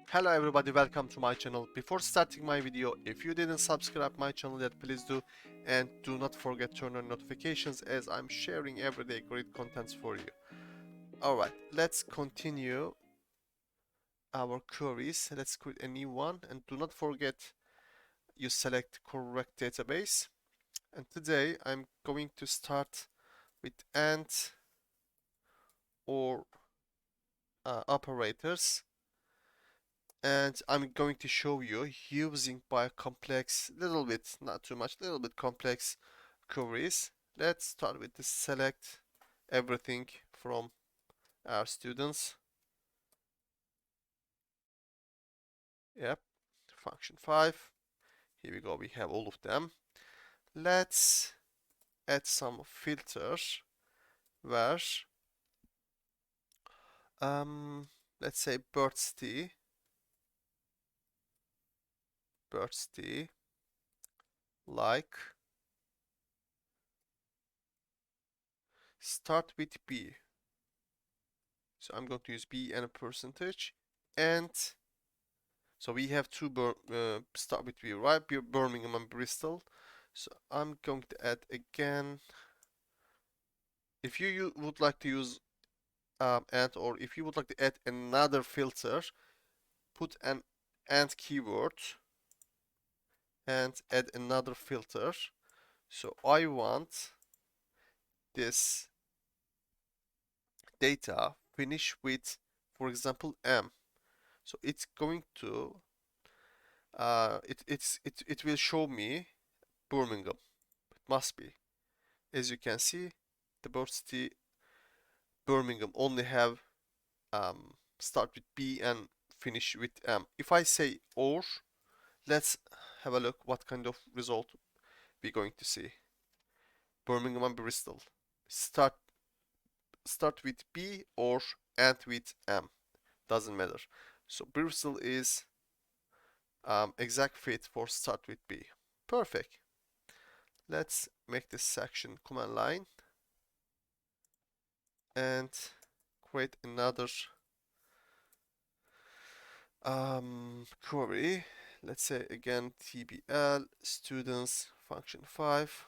Hello everybody, welcome to my channel. Before starting my video, if you didn't subscribe my channel yet, please do, and do not forget to turn on notifications as I'm sharing everyday great contents for you. Alright, let's continue our queries. Let's create a new one, and do not forget you select correct database. And today I'm going to start with AND or operators, and I'm going to show you using by complex, little bit, not too much, little bit complex queries. Let's start with the select everything from our students. Yep, function 5. Here we go, we have all of them. Let's add some filters where um let's say birthday like start with B. So I'm going to use B and a percentage, and so we have two start with B, right? Birmingham and Bristol. So I'm going to add again. If you would like to use and, or if you would like to add another filter, put an and keyword and add another filter. So I want this data finish with, for example, M. So it's going to it will show me Birmingham. It must be. As you can see, the birth city Birmingham only have start with B and finish with M. If I say or, let's have a look what kind of result we're going to see. Birmingham and Bristol. Start with B or end with M. Doesn't matter. So Bristol is exact fit for start with B. Perfect. Let's make this section command line and create another query. Let's say again tbl students function 5.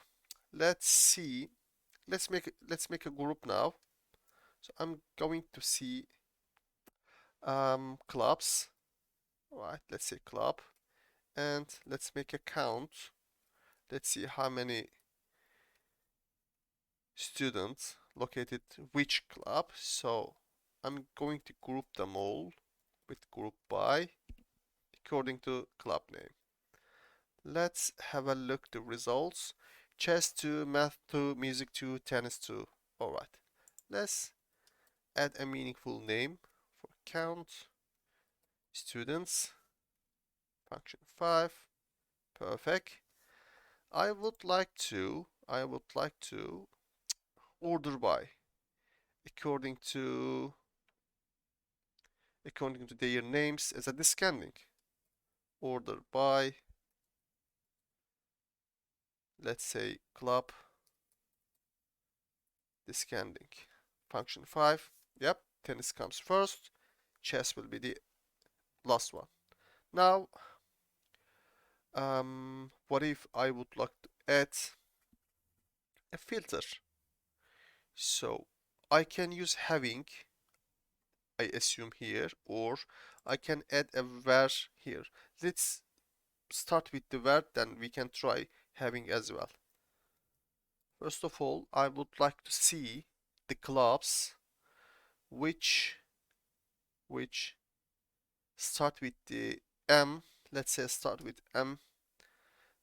Let's see. Let's make a group now. So I'm going to see clubs. All right, let's say club, and let's make a count. Let's see how many students located which club. So I'm going to group them all with group by according to club name. Let's have a look the results. Chess 2, math 2, music 2, tennis 2. Alright. Let's add a meaningful name for count students. Function 5. Perfect. I would like to order by according to their names as a descending. Order by, let's say, club descending. Function 5. Yep, tennis comes first. Chess will be the last one. Now, what if I would like to add a filter? So I can use having, I assume here, or I can add a where here. Let's start with the where, then we can try having as well. First of all, I would like to see the clubs which start with the M. Let's say start with M,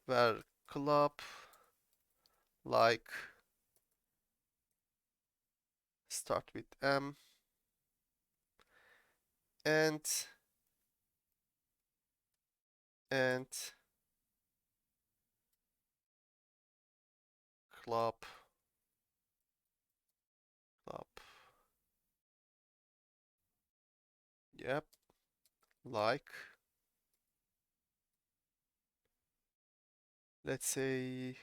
where club like start with M and and club club. Yep, like, let's say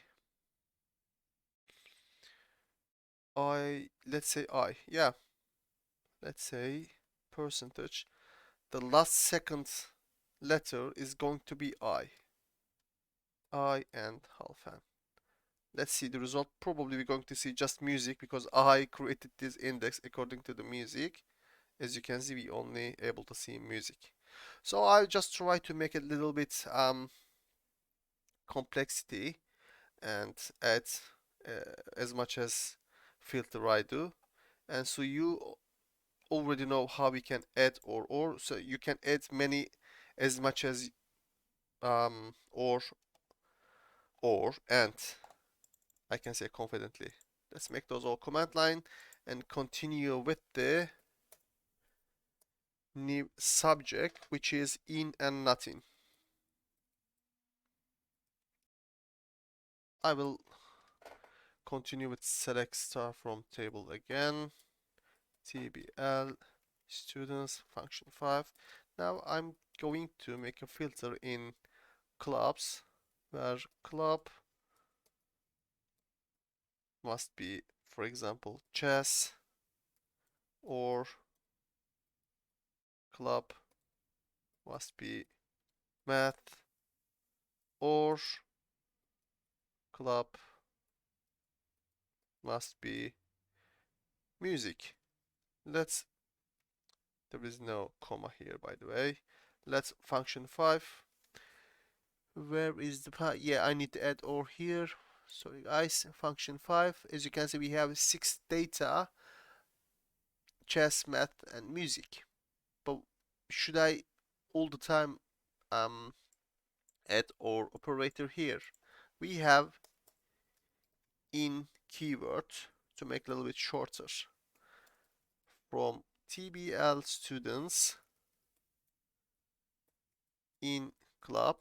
let's say I, yeah, let's say percentage the last second letter is going to be I and half n. Let's see the result. Probably we're going to see just music because I created this index according to the music. As you can see, we only able to see music. So I just try to make it a little bit complexity and add as much as filter I do. And so you already know how we can add or. So you can add many as much as or and I can say confidently. Let's make those all command line and continue with the new subject, which is in and not in. I will continue with select star from table again. TBL students function 5. Now I'm going to make a filter in clubs where club must be, for example, chess, or club must be math, or club must be music. Let's, there is no comma here by the way. Let's function 5. Where is the part? Yeah, I need to add or here. Sorry guys, function 5. As you can see, we have 6 data: chess, math, and music. But should I all the time add or operator here? We have in keyword to make a little bit shorter from TBL students in club.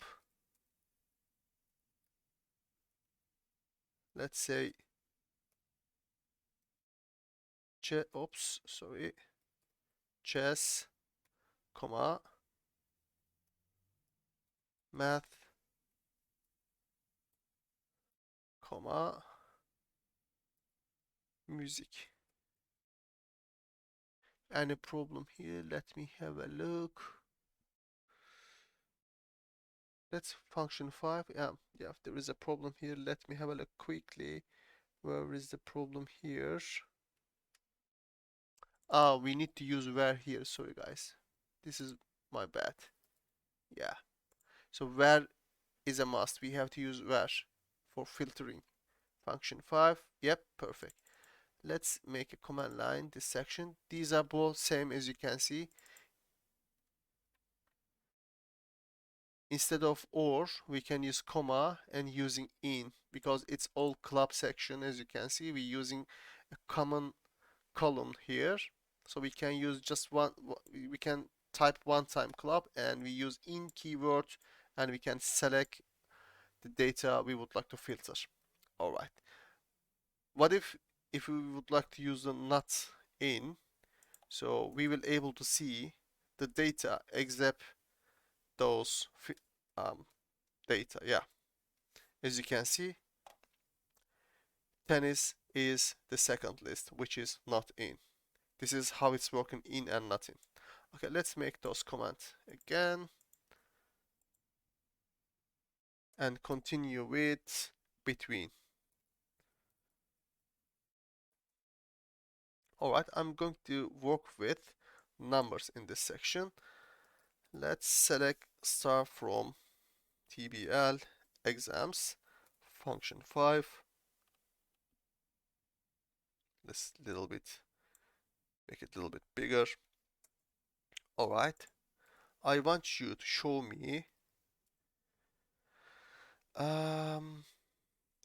Let's say chess, comma, math, comma, music. Any problem here? Let me have a look. Let's function 5. Yeah, if there is a problem here, let me have a look quickly. Where is the problem here? Ah, we need to use where here. Sorry guys, this is my bad. Yeah, so where is a must. We have to use where for filtering. Function 5. Yep, perfect. Let's make a command line this section. These are both same, as you can see. Instead of or, we can use comma and using in, because it's all club section. As you can see, we're using a common column here, so we can use just one. We can type one time club and we use in keyword, and we can select the data we would like to filter. All right. What if we would like to use the not in? So we will able to see the data except those um, data. Yeah, as you can see, tennis is the second list, which is not in. This is how it's working in and not in. Okay, let's make those commands again and continue with between. Alright, I'm going to work with numbers in this section. Let's select start from TBL exams function 5. This little bit, make it a little bit bigger. Alright, I want you to show me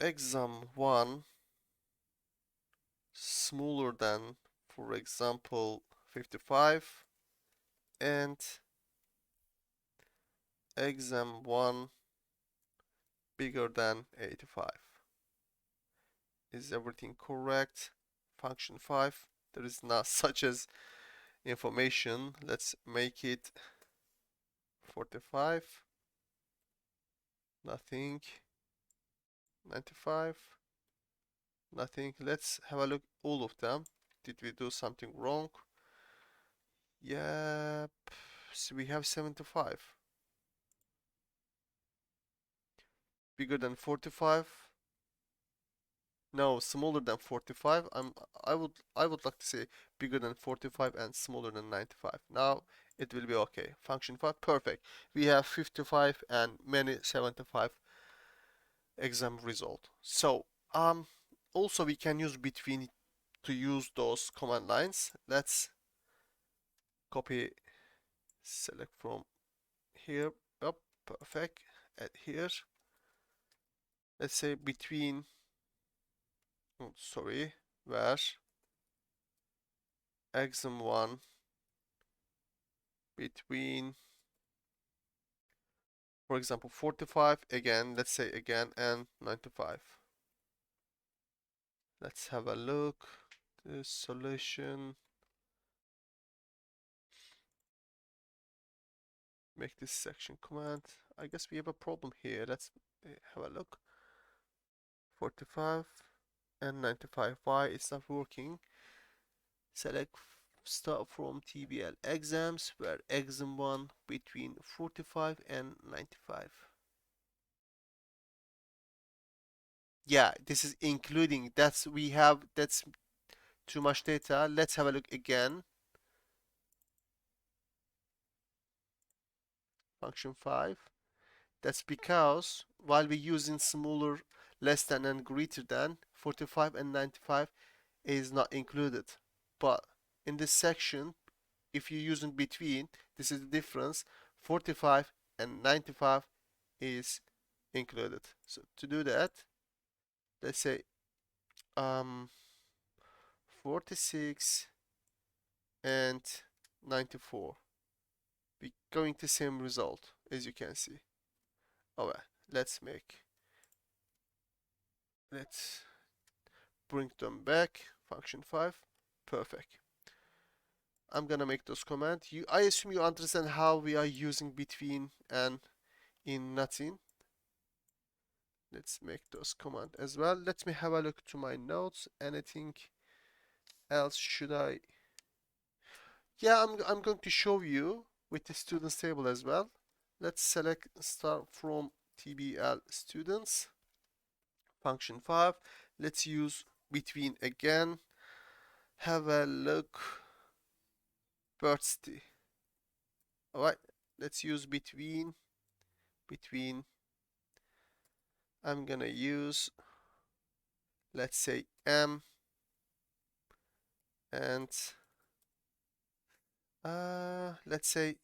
exam 1 smaller than, for example, 55, and exam 1 bigger than 85. Is everything correct? Function 5. There is not such as information. Let's make it 45. Nothing. 95. Nothing. Let's have a look all of them. Did we do something wrong? Yep. So we have 75. Bigger than 45. No, smaller than 45. I would like to say bigger than 45 and smaller than 95. Now it will be okay. Function 5, perfect. We have 55 and many 75 exam result. So also we can use between to use those command lines. Let's copy, select from here up, perfect. Add here. Let's say between, oh, sorry, where exam 1 between, for example, 45 again, let's say again, and 95. Let's have a look. The solution. Make this section command. I guess we have a problem here. Let's have a look. 45 and 95. Why it's not working? Select start from TBL exams where exam 1 between 45 and 95. Yeah, this is including, that's too much data. Let's have a look again. Function 5. That's because while we're using smaller, less than, and greater than, 45 and 95 is not included. But in this section, if you're using between, this is the difference. 45 and 95 is included. So to do that, let's say 46 and 94. We're going to same result, as you can see. Alright, let's bring them back. Function 5. Perfect. I'm gonna make those commands. I assume you understand how we are using between and in nothing. Let's make those commands as well. Let me have a look to my notes. Anything else should I? Yeah, I'm going to show you with the students table as well. Let's start from TBL students. Function 5. Let's use between again. Have a look. Birthday. Alright, let's use between. I'm gonna use, let's say, M and let's say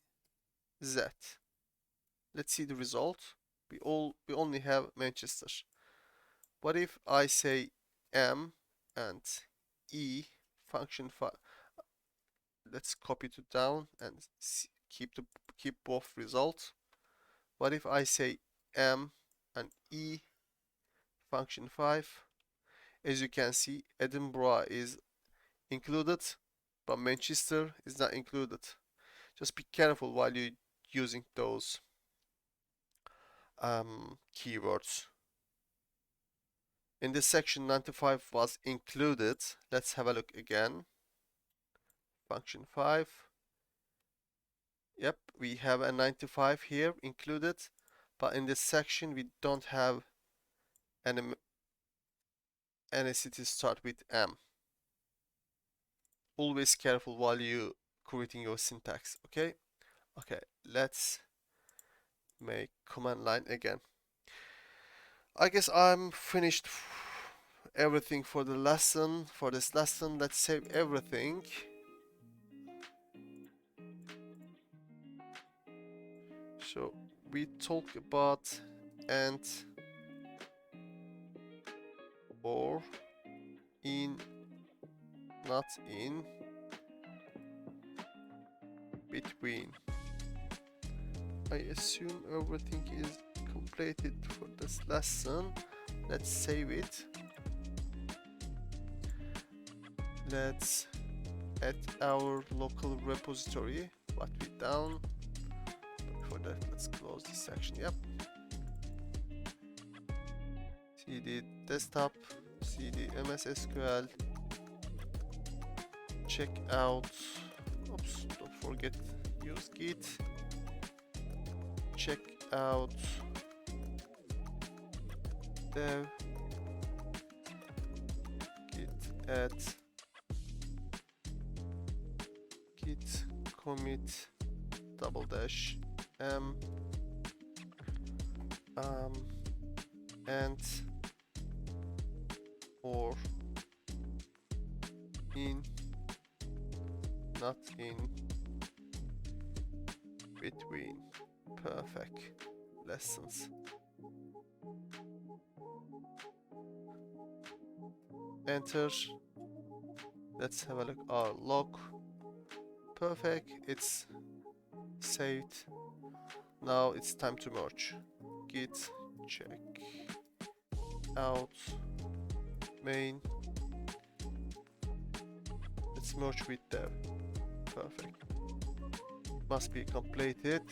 Z. Let's see the result. We only have Manchester. What if I say M and E function 5? Let's copy it down and keep both results. What if I say M and E function 5? As you can see, Edinburgh is included, but Manchester is not included. Just be careful while you're using those keywords. In this section, 95 was included. Let's have a look again. Function 5. Yep, we have a 95 here included, but in this section we don't have any cities start with M. Always careful while you creating your syntax, okay? Okay, let's make command line again. I guess I'm finished everything for the lesson. For this lesson, let's save everything. So we talk about and or in, not in, between. I assume everything is completed for this lesson. Let's save it. Let's add our local repository, what we done. For that, let's close this section. Yep. CD desktop, CD MS SQL. Check out. Oops, don't forget use git check out dev git add git commit double dash m and or in not in between. Perfect. Lessons. Enter. Let's have a look. Our log. Perfect. It's saved. Now it's time to merge. Git check out main. Let's merge with dev. Perfect. Must be completed.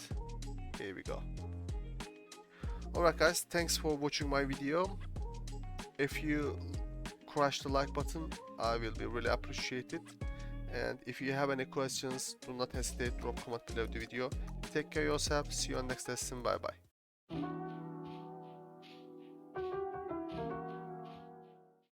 Here we go. Alright guys, thanks for watching my video. If you crush the like button, I will be really appreciated. And if you have any questions, do not hesitate to drop comment below the video. Take care of yourself. See you on next lesson. Bye bye.